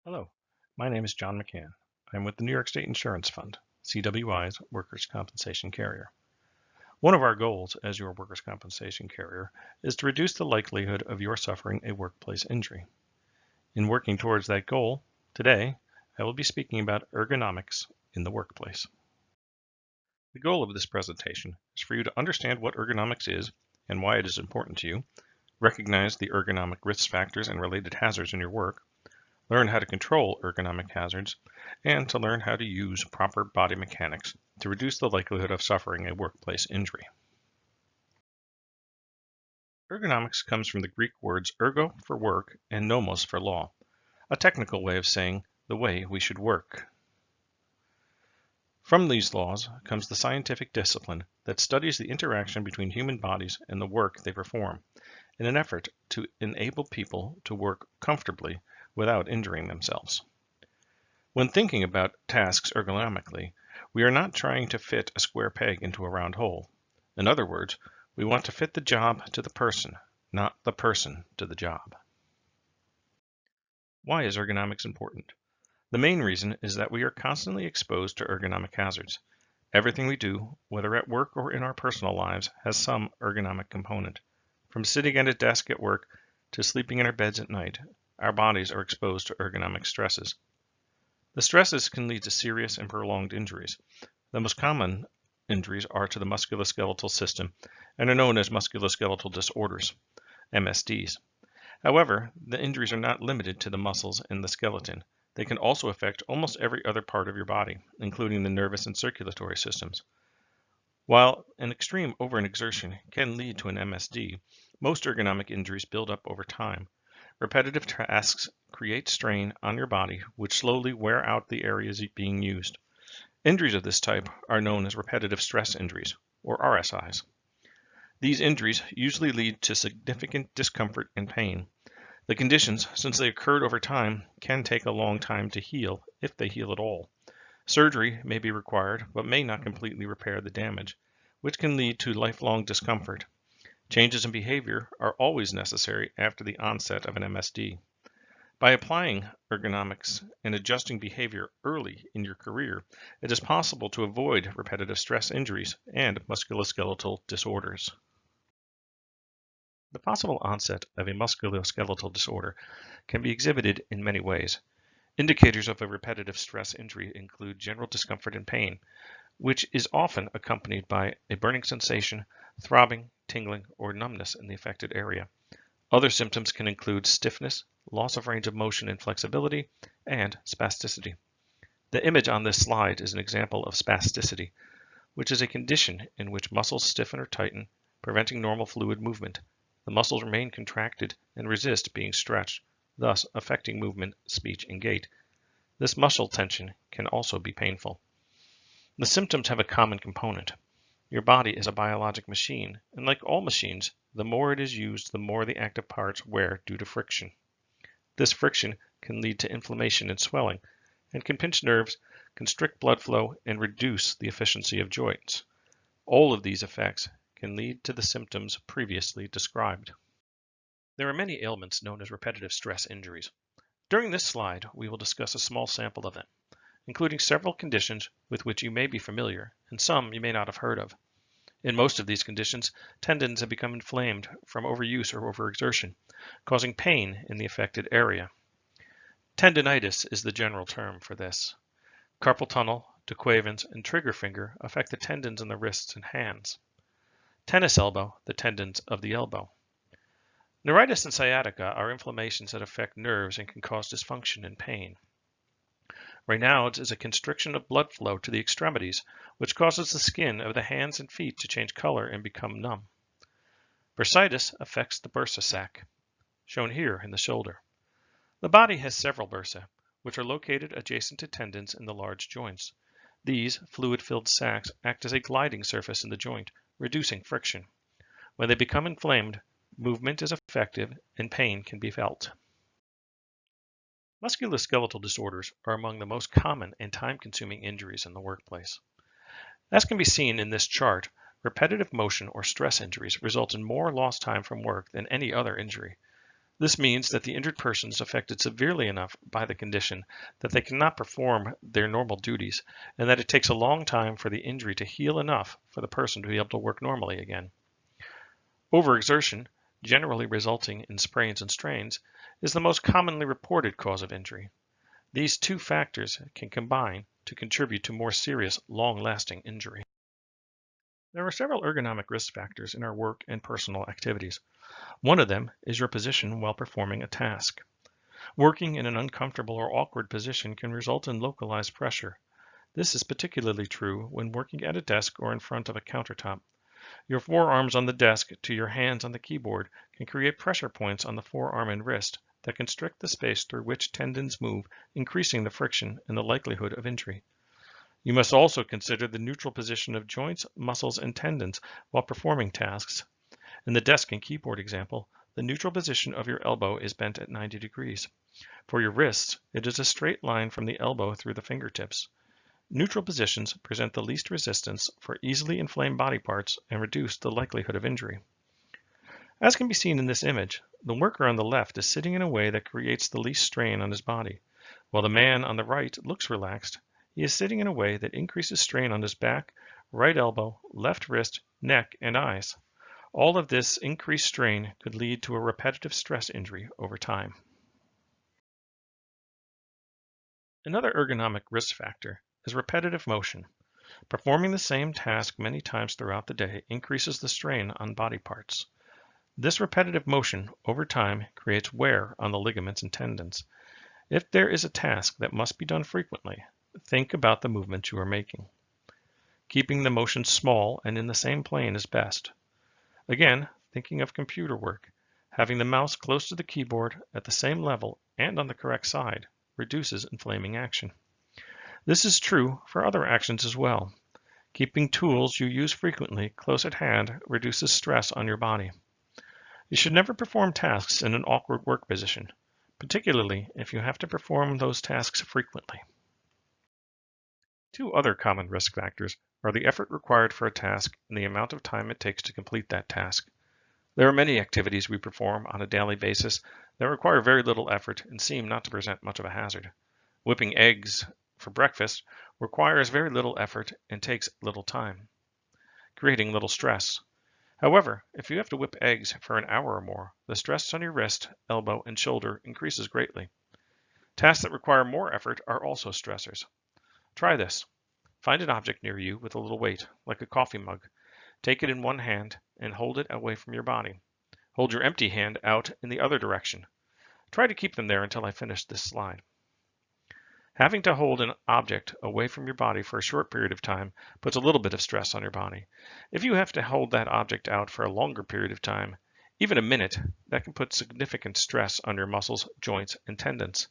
Hello, my name is John McCann. I'm with the New York State Insurance Fund, CWI's workers' compensation carrier. One of our goals as your workers' compensation carrier is to reduce the likelihood of your suffering a workplace injury. In working towards that goal, today I will be speaking about ergonomics in the workplace. The goal of this presentation is for you to understand what ergonomics is and why it is important to you, recognize the ergonomic risk factors and related hazards in your work, learn how to control ergonomic hazards, and to learn how to use proper body mechanics to reduce the likelihood of suffering a workplace injury. Ergonomics comes from the Greek words ergo for work and nomos for law, a technical way of saying the way we should work. From these laws comes the scientific discipline that studies the interaction between human bodies and the work they perform in an effort to enable people to work comfortably without injuring themselves. When thinking about tasks ergonomically, we are not trying to fit a square peg into a round hole. In other words, we want to fit the job to the person, not the person to the job. Why is ergonomics important? The main reason is that we are constantly exposed to ergonomic hazards. Everything we do, whether at work or in our personal lives, has some ergonomic component. From sitting at a desk at work to sleeping in our beds at night, our bodies are exposed to ergonomic stresses. The stresses can lead to serious and prolonged injuries. The most common injuries are to the musculoskeletal system and are known as musculoskeletal disorders, MSDs. However, the injuries are not limited to the muscles and the skeleton. They can also affect almost every other part of your body, including the nervous and circulatory systems. While an extreme overexertion can lead to an MSD, most ergonomic injuries build up over time. Repetitive tasks create strain on your body, which slowly wear out the areas being used. Injuries of this type are known as repetitive stress injuries, or RSIs. These injuries usually lead to significant discomfort and pain. The conditions, since they occurred over time, can take a long time to heal, if they heal at all. Surgery may be required, but may not completely repair the damage, which can lead to lifelong discomfort. Changes in behavior are always necessary after the onset of an MSD. By applying ergonomics and adjusting behavior early in your career, it is possible to avoid repetitive stress injuries and musculoskeletal disorders. The possible onset of a musculoskeletal disorder can be exhibited in many ways. Indicators of a repetitive stress injury include general discomfort and pain, which is often accompanied by a burning sensation, throbbing, tingling, or numbness in the affected area. Other symptoms can include stiffness, loss of range of motion and flexibility, and spasticity. The image on this slide is an example of spasticity, which is a condition in which muscles stiffen or tighten, preventing normal fluid movement. The muscles remain contracted and resist being stretched, thus affecting movement, speech, and gait. This muscle tension can also be painful. The symptoms have a common component. Your body is a biologic machine, and like all machines, the more it is used, the more the active parts wear due to friction. This friction can lead to inflammation and swelling, and can pinch nerves, constrict blood flow, and reduce the efficiency of joints. All of these effects can lead to the symptoms previously described. There are many ailments known as repetitive stress injuries. During this slide, we will discuss a small sample of them, including several conditions with which you may be familiar and some you may not have heard of. In most of these conditions, tendons have become inflamed from overuse or overexertion, causing pain in the affected area. Tendinitis is the general term for this. Carpal tunnel, de Quervain's, and trigger finger affect the tendons in the wrists and hands. Tennis elbow, the tendons of the elbow. Neuritis and sciatica are inflammations that affect nerves and can cause dysfunction and pain. Raynaud's is a constriction of blood flow to the extremities, which causes the skin of the hands and feet to change color and become numb. Bursitis affects the bursa sac, shown here in the shoulder. The body has several bursa, which are located adjacent to tendons in the large joints. These fluid-filled sacs act as a gliding surface in the joint, reducing friction. When they become inflamed, movement is effective and pain can be felt. Musculoskeletal disorders are among the most common and time-consuming injuries in the workplace. As can be seen in this chart, repetitive motion or stress injuries result in more lost time from work than any other injury. This means that the injured person is affected severely enough by the condition that they cannot perform their normal duties, and that it takes a long time for the injury to heal enough for the person to be able to work normally again. Overexertion, generally resulting in sprains and strains, is the most commonly reported cause of injury. These two factors can combine to contribute to more serious, long-lasting injury. There are several ergonomic risk factors in our work and personal activities. One of them is your position while performing a task. Working in an uncomfortable or awkward position can result in localized pressure. This is particularly true when working at a desk or in front of a countertop. Your forearms on the desk to your hands on the keyboard can create pressure points on the forearm and wrist that constrict the space through which tendons move, increasing the friction and the likelihood of injury. You must also consider the neutral position of joints, muscles, and tendons while performing tasks. In the desk and keyboard example, the neutral position of your elbow is bent at 90 degrees. For your wrists, it is a straight line from the elbow through the fingertips. Neutral positions present the least resistance for easily inflamed body parts and reduce the likelihood of injury. As can be seen in this image, the worker on the left is sitting in a way that creates the least strain on his body. While the man on the right looks relaxed, he is sitting in a way that increases strain on his back, right elbow, left wrist, neck, and eyes. All of this increased strain could lead to a repetitive stress injury over time. Another ergonomic risk factor is repetitive motion. Performing the same task many times throughout the day increases the strain on body parts. This repetitive motion over time creates wear on the ligaments and tendons. If there is a task that must be done frequently, think about the movements you are making. Keeping the motion small and in the same plane is best. Again, thinking of computer work, having the mouse close to the keyboard at the same level and on the correct side reduces inflaming action. This is true for other actions as well. Keeping tools you use frequently close at hand reduces stress on your body. You should never perform tasks in an awkward work position, particularly if you have to perform those tasks frequently. Two other common risk factors are the effort required for a task and the amount of time it takes to complete that task. There are many activities we perform on a daily basis that require very little effort and seem not to present much of a hazard. Whipping eggs for breakfast requires very little effort and takes little time, creating little stress. However, if you have to whip eggs for an hour or more, the stress on your wrist, elbow, and shoulder increases greatly. Tasks that require more effort are also stressors. Try this. Find an object near you with a little weight, like a coffee mug. Take it in one hand and hold it away from your body. Hold your empty hand out in the other direction. Try to keep them there until I finish this slide. Having to hold an object away from your body for a short period of time puts a little bit of stress on your body. If you have to hold that object out for a longer period of time, even a minute, that can put significant stress on your muscles, joints, and tendons.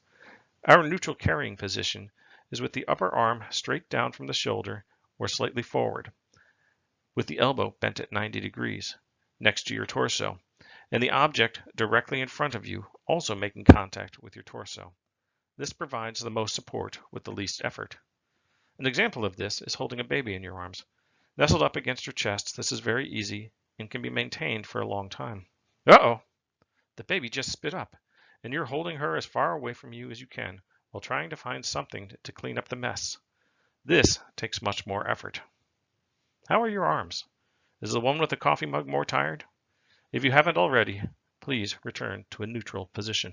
Our neutral carrying position is with the upper arm straight down from the shoulder or slightly forward, with the elbow bent at 90 degrees next to your torso, and the object directly in front of you also making contact with your torso. This provides the most support with the least effort. An example of this is holding a baby in your arms. Nestled up against your chest, this is very easy and can be maintained for a long time. Uh-oh! The baby just spit up, and you're holding her as far away from you as you can while trying to find something to clean up the mess. This takes much more effort. How are your arms? Is the one with the coffee mug more tired? If you haven't already, please return to a neutral position.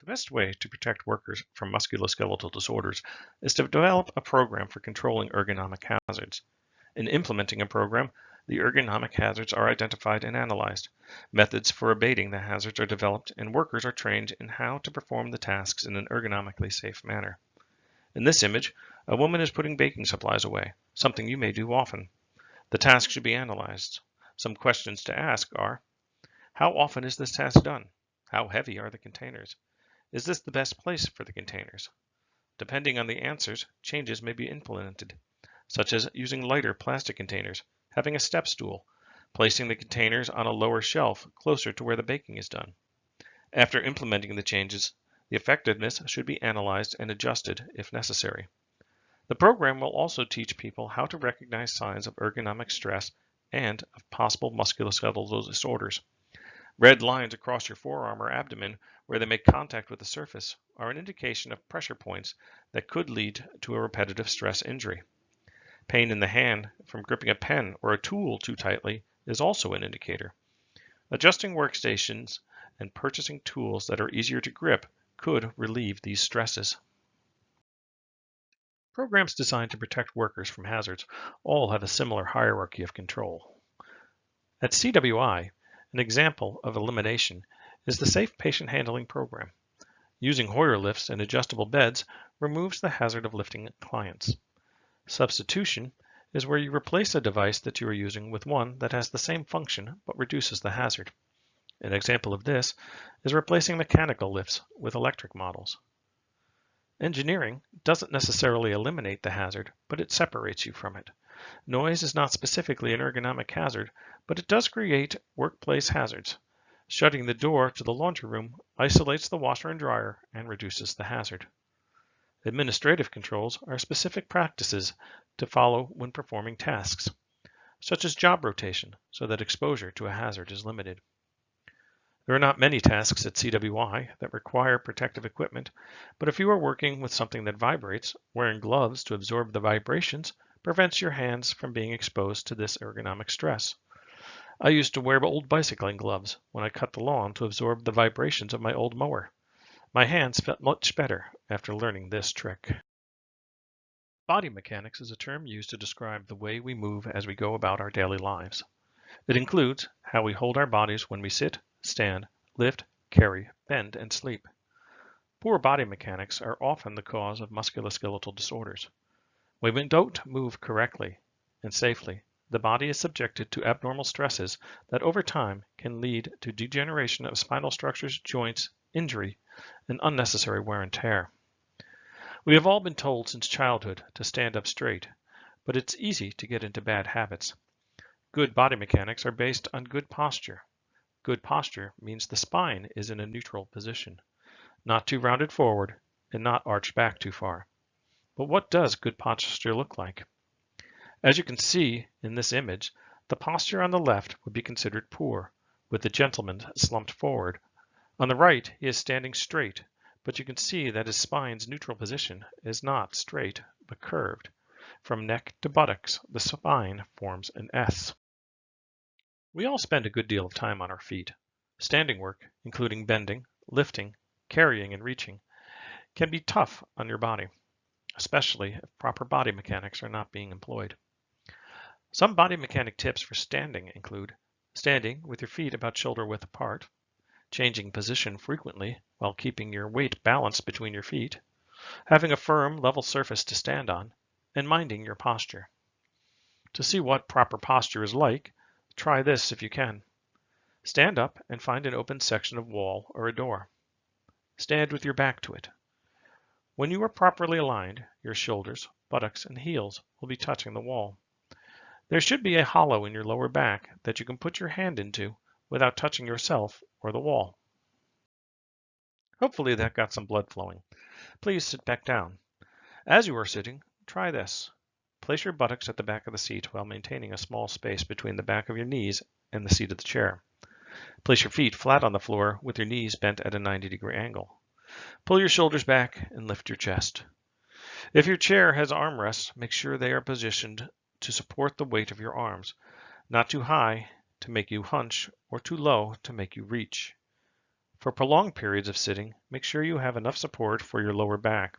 The best way to protect workers from musculoskeletal disorders is to develop a program for controlling ergonomic hazards. In implementing a program, the ergonomic hazards are identified and analyzed. Methods for abating the hazards are developed, and workers are trained in how to perform the tasks in an ergonomically safe manner. In this image, a woman is putting baking supplies away, something you may do often. The task should be analyzed. Some questions to ask are, how often is this task done? How heavy are the containers? Is this the best place for the containers? Depending on the answers, changes may be implemented, such as using lighter plastic containers, having a step stool, placing the containers on a lower shelf closer to where the baking is done. After implementing the changes, the effectiveness should be analyzed and adjusted if necessary. The program will also teach people how to recognize signs of ergonomic stress and of possible musculoskeletal disorders. Red lines across your forearm or abdomen where they make contact with the surface are an indication of pressure points that could lead to a repetitive stress injury. Pain in the hand from gripping a pen or a tool too tightly is also an indicator. Adjusting workstations and purchasing tools that are easier to grip could relieve these stresses. Programs designed to protect workers from hazards all have a similar hierarchy of control. At CWI, an example of elimination is the Safe Patient Handling Program. Using Hoyer lifts and adjustable beds removes the hazard of lifting clients. Substitution is where you replace a device that you are using with one that has the same function but reduces the hazard. An example of this is replacing mechanical lifts with electric models. Engineering doesn't necessarily eliminate the hazard, but it separates you from it. Noise is not specifically an ergonomic hazard, but it does create workplace hazards. Shutting the door to the laundry room isolates the washer and dryer and reduces the hazard. Administrative controls are specific practices to follow when performing tasks, such as job rotation, so that exposure to a hazard is limited. There are not many tasks at CWI that require protective equipment, but if you are working with something that vibrates, wearing gloves to absorb the vibrations prevents your hands from being exposed to this ergonomic stress. I used to wear old bicycling gloves when I cut the lawn to absorb the vibrations of my old mower. My hands felt much better after learning this trick. Body mechanics is a term used to describe the way we move as we go about our daily lives. It includes how we hold our bodies when we sit, stand, lift, carry, bend, and sleep. Poor body mechanics are often the cause of musculoskeletal disorders. When we don't move correctly and safely, the body is subjected to abnormal stresses that over time can lead to degeneration of spinal structures, joints, injury, and unnecessary wear and tear. We have all been told since childhood to stand up straight, but it's easy to get into bad habits. Good body mechanics are based on good posture. Good posture means the spine is in a neutral position, not too rounded forward and not arched back too far. But what does good posture look like? As you can see in this image, the posture on the left would be considered poor, with the gentleman slumped forward. On the right, he is standing straight, but you can see that his spine's neutral position is not straight, but curved. From neck to buttocks, the spine forms an S. We all spend a good deal of time on our feet. Standing work, including bending, lifting, carrying, and reaching, can be tough on your body, especially if proper body mechanics are not being employed. Some body mechanic tips for standing include standing with your feet about shoulder width apart, changing position frequently while keeping your weight balanced between your feet, having a firm, level surface to stand on, and minding your posture. To see what proper posture is like, try this if you can. Stand up and find an open section of wall or a door. Stand with your back to it. When you are properly aligned, your shoulders, buttocks, and heels will be touching the wall. There should be a hollow in your lower back that you can put your hand into without touching yourself or the wall. Hopefully that got some blood flowing. Please sit back down. As you are sitting, try this. Place your buttocks at the back of the seat while maintaining a small space between the back of your knees and the seat of the chair. Place your feet flat on the floor with your knees bent at a 90-degree angle. Pull your shoulders back and lift your chest. If your chair has armrests, make sure they are positioned to support the weight of your arms, not too high to make you hunch or too low to make you reach. For prolonged periods of sitting, make sure you have enough support for your lower back.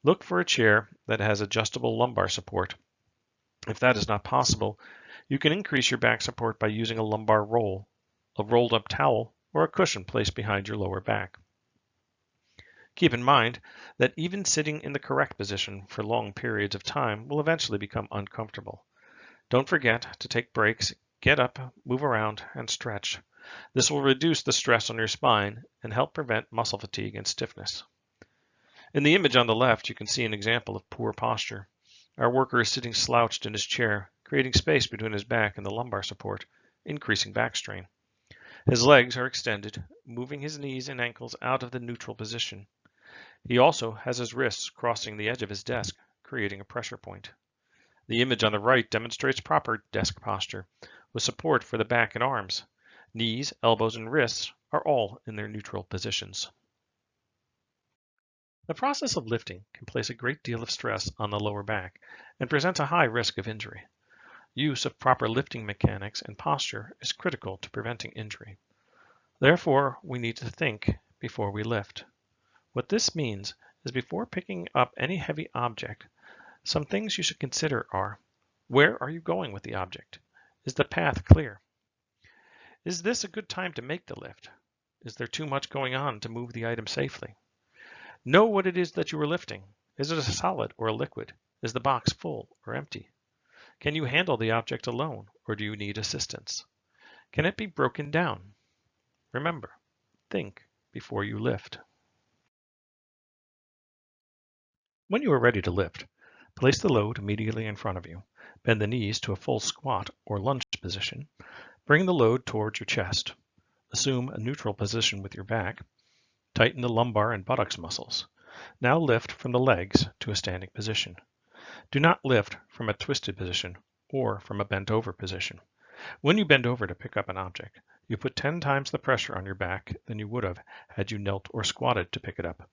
Look for a chair that has adjustable lumbar support. If that is not possible, you can increase your back support by using a lumbar roll, a rolled up towel, or a cushion placed behind your lower back. Keep in mind that even sitting in the correct position for long periods of time will eventually become uncomfortable. Don't forget to take breaks, get up, move around, and stretch. This will reduce the stress on your spine and help prevent muscle fatigue and stiffness. In the image on the left, you can see an example of poor posture. Our worker is sitting slouched in his chair, creating space between his back and the lumbar support, increasing back strain. His legs are extended, moving his knees and ankles out of the neutral position. He also has his wrists crossing the edge of his desk, creating a pressure point. The image on the right demonstrates proper desk posture, with support for the back and arms. Knees, elbows, and wrists are all in their neutral positions. The process of lifting can place a great deal of stress on the lower back and presents a high risk of injury. Use of proper lifting mechanics and posture is critical to preventing injury. Therefore, we need to think before we lift. What this means is before picking up any heavy object, some things you should consider are: where are you going with the object? Is the path clear? Is this a good time to make the lift? Is there too much going on to move the item safely? Know what it is that you are lifting. Is it a solid or a liquid? Is the box full or empty? Can you handle the object alone, or do you need assistance? Can it be broken down? Remember, think before you lift. When you are ready to lift, place the load immediately in front of you. Bend the knees to a full squat or lunge position. Bring the load towards your chest. Assume a neutral position with your back. Tighten the lumbar and buttocks muscles. Now lift from the legs to a standing position. Do not lift from a twisted position or from a bent over position. When you bend over to pick up an object, you put 10 times the pressure on your back than you would have had you knelt or squatted to pick it up.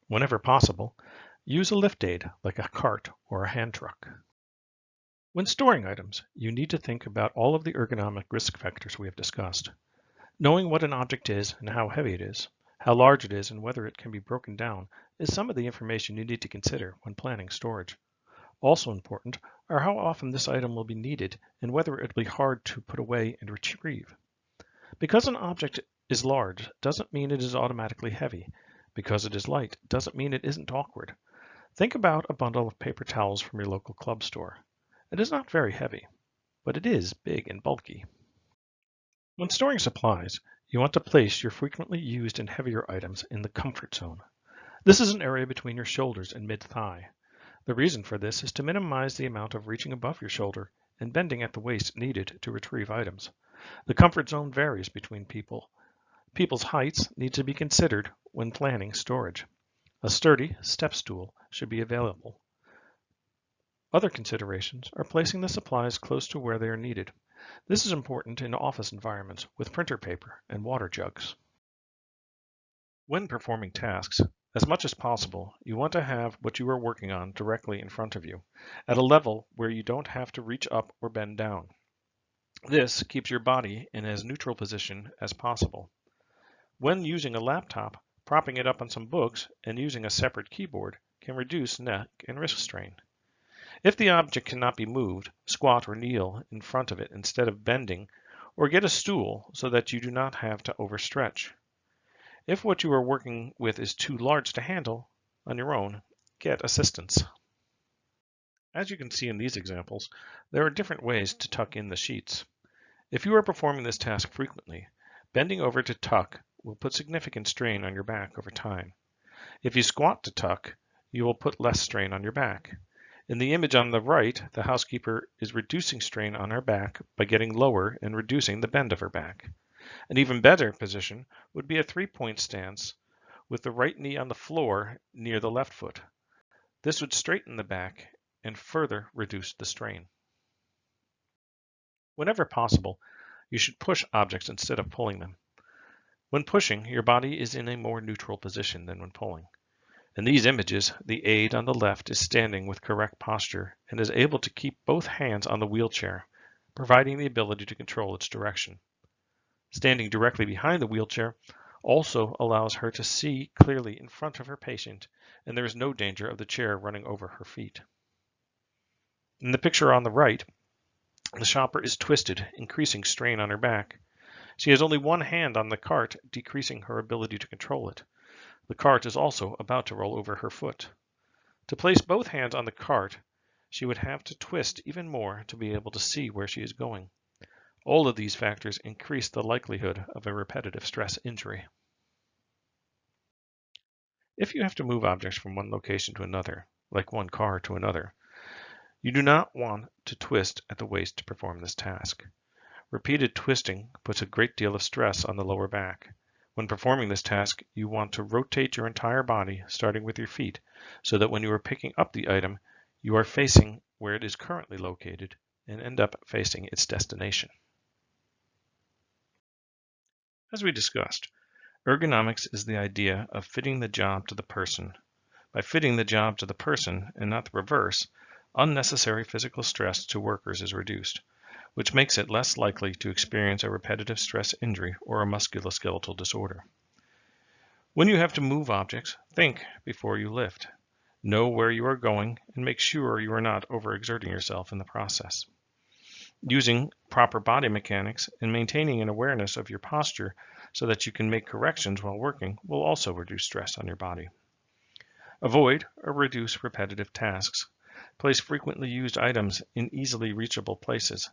Whenever possible, use a lift aid like a cart or a hand truck. When storing items, you need to think about all of the ergonomic risk factors we have discussed. Knowing what an object is and how heavy it is, how large it is, and whether it can be broken down is some of the information you need to consider when planning storage. Also important are how often this item will be needed and whether it will be hard to put away and retrieve. Because an object is large doesn't mean it is automatically heavy. Because it is light doesn't mean it isn't awkward. Think about a bundle of paper towels from your local club store. It is not very heavy, but it is big and bulky. When storing supplies, you want to place your frequently used and heavier items in the comfort zone. This is an area between your shoulders and mid-thigh. The reason for this is to minimize the amount of reaching above your shoulder and bending at the waist needed to retrieve items. The comfort zone varies between people. People's heights need to be considered when planning storage. A sturdy step stool should be available. Other considerations are placing the supplies close to where they are needed. This is important in office environments with printer paper and water jugs. When performing tasks, as much as possible, you want to have what you are working on directly in front of you, at a level where you don't have to reach up or bend down. This keeps your body in as neutral position as possible. When using a laptop, propping it up on some books and using a separate keyboard can reduce neck and wrist strain. If the object cannot be moved, squat or kneel in front of it instead of bending, or get a stool so that you do not have to overstretch. If what you are working with is too large to handle on your own, get assistance. As you can see in these examples, there are different ways to tuck in the sheets. If you are performing this task frequently, bending over to tuck will put significant strain on your back over time. If you squat to tuck, you will put less strain on your back. In the image on the right, the housekeeper is reducing strain on her back by getting lower and reducing the bend of her back. An even better position would be a three-point stance with the right knee on the floor near the left foot. This would straighten the back and further reduce the strain. Whenever possible, you should push objects instead of pulling them. When pushing, your body is in a more neutral position than when pulling. In these images, the aide on the left is standing with correct posture and is able to keep both hands on the wheelchair, providing the ability to control its direction. Standing directly behind the wheelchair also allows her to see clearly in front of her patient, and there is no danger of the chair running over her feet. In the picture on the right, the shopper is twisted, increasing strain on her back. She has only one hand on the cart, decreasing her ability to control it. The cart is also about to roll over her foot. To place both hands on the cart, she would have to twist even more to be able to see where she is going. All of these factors increase the likelihood of a repetitive stress injury. If you have to move objects from one location to another, like one car to another, you do not want to twist at the waist to perform this task. Repeated twisting puts a great deal of stress on the lower back. When performing this task, you want to rotate your entire body, starting with your feet, so that when you are picking up the item, you are facing where it is currently located and end up facing its destination. As we discussed, ergonomics is the idea of fitting the job to the person. By fitting the job to the person and not the reverse, unnecessary physical stress to workers is reduced, which makes it less likely to experience a repetitive stress injury or a musculoskeletal disorder. When you have to move objects, think before you lift. Know where you are going and make sure you are not overexerting yourself in the process. Using proper body mechanics and maintaining an awareness of your posture so that you can make corrections while working will also reduce stress on your body. Avoid or reduce repetitive tasks. Place frequently used items in easily reachable places.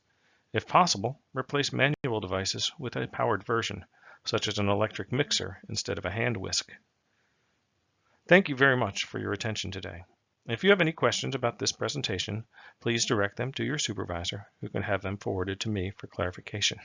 If possible, replace manual devices with a powered version, such as an electric mixer instead of a hand whisk. Thank you very much for your attention today. If you have any questions about this presentation, please direct them to your supervisor, who can have them forwarded to me for clarification.